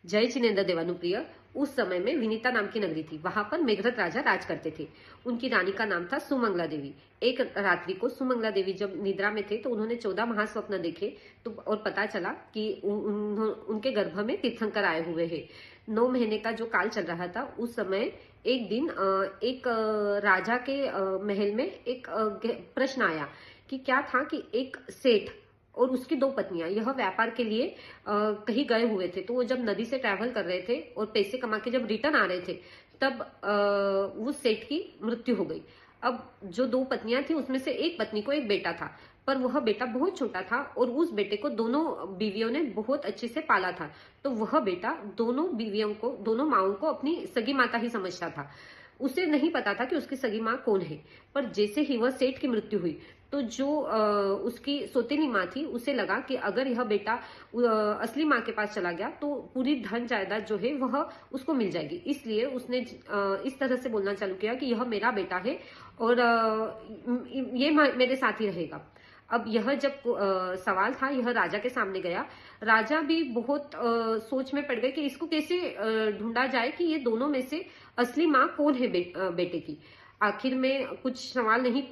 जय जिनेन्द्र देवानुप्रिय। उस समय में विनीता नाम की नगरी थी। वहां पर मेघरथ राजा राज करते थे। उनकी रानी का नाम था सुमंगला देवी। एक रात्रि को सुमंगला देवी जब निद्रा में थे तो उन्होंने 14 महास्वप्न देखे तो और पता चला कि उनके गर्भ में तीर्थंकर आए हुए हैं। 9 महीने का जो काल चल रहा था उस समय एक दिन एक राजा के महल में एक प्रश्न आया कि क्या था कि एक सेठ और उसकी 2 पत्नियां यह व्यापार के लिए कहीं गए हुए थे। तो वो जब नदी से ट्रैवल कर रहे थे और पैसे कमा के जब रिटर्न आ रहे थे तब उस सेठ की मृत्यु हो गई। अब जो 2 पत्नियां थी उसमें से एक पत्नी को एक बेटा था, पर वह बेटा बहुत छोटा था और उस बेटे को दोनों बीवियों ने बहुत अच्छे से पाला था। तो वह बेटा दोनों बीवियों को, दोनों माओं को अपनी सगी माता ही समझता था। उसे नहीं पता था कि उसकी सगी माँ कौन है। पर जैसे ही वह सेठ की मृत्यु हुई तो जो उसकी सौतेली माँ थी उसे लगा कि अगर यह बेटा असली माँ के पास चला गया तो पूरी धन जायदाद जो है वह उसको मिल जाएगी। इसलिए उसने इस तरह से बोलना चालू किया कि यह मेरा बेटा है और ये मेरे साथ ही रहेगा। अब यह जब सवाल था यह राजा के सामने गया। राजा भी बहुत सोच में पड़ गए कि इसको कैसे ढूंढा जाए कि ये दोनों में से असली माँ कौन है बेटे की। आखिर में कुछ सवाल नहीं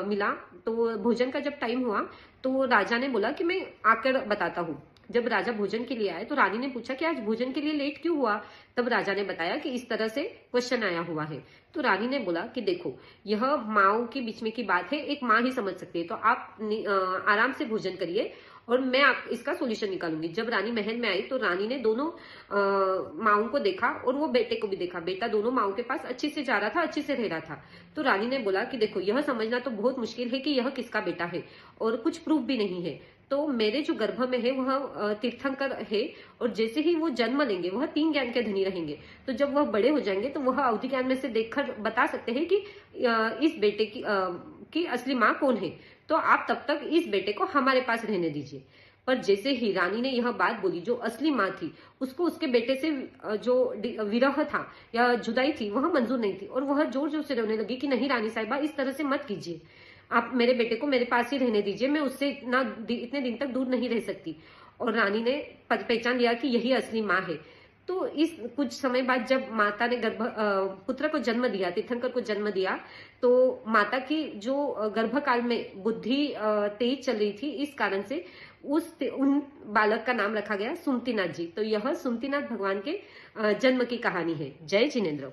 मिला तो भोजन का जब टाइम हुआ तो राजा ने बोला कि मैं आकर बताता हूँ। जब राजा भोजन के लिए आए तो रानी ने पूछा कि आज भोजन के लिए लेट क्यों हुआ। तब राजा ने बताया कि इस तरह से क्वेश्चन आया हुआ है। तो रानी ने बोला कि देखो यह माओं के बीच में की बात है, एक माँ ही समझ सकती है, तो आप आराम से भोजन करिए और मैं आप इसका सोल्यूशन निकालूंगी। जब रानी महल में आई तो रानी ने दोनों माओं को देखा और वो बेटे को भी देखा। बेटा दोनों माओं के पास अच्छे से जा रहा था, अच्छे से रह रहा था। तो रानी ने बोला कि देखो यह समझना तो बहुत मुश्किल है कि यह किसका बेटा है और कुछ प्रूफ भी नहीं है। तो मेरे जो गर्भ में है वह तीर्थंकर है और जैसे ही वो जन्म लेंगे वह 3 ज्ञान के धनी रहेंगे। तो जब वह बड़े हो जाएंगे तो वह अवधि ज्ञान में से देखकर बता सकते हैं कि इस बेटे की असली माँ कौन है। तो आप तब तक इस बेटे को हमारे पास रहने दीजिए। पर जैसे ही रानी ने यह बात बोली, जो असली माँ थी उसको उसके बेटे से जो विरह था या जुदाई थी वह मंजूर नहीं थी और वह जोर जोर से रोने लगी कि नहीं रानी साहिबा, इस तरह से मत कीजिए, आप मेरे बेटे को मेरे पास ही रहने दीजिए, मैं उससे इतने दिन तक दूर नहीं रह सकती। और रानी ने पहचान लिया कि यही असली माँ है। तो इस कुछ समय बाद जब माता ने पुत्र को जन्म दिया, तीर्थंकर को जन्म दिया, तो माता की जो गर्भकाल में बुद्धि तेज चल रही थी, इस कारण से उन बालक का नाम रखा गया सुमतिनाथ जी। तो यह सुमतिनाथ भगवान के जन्म की कहानी है। जय जिनेन्द्र।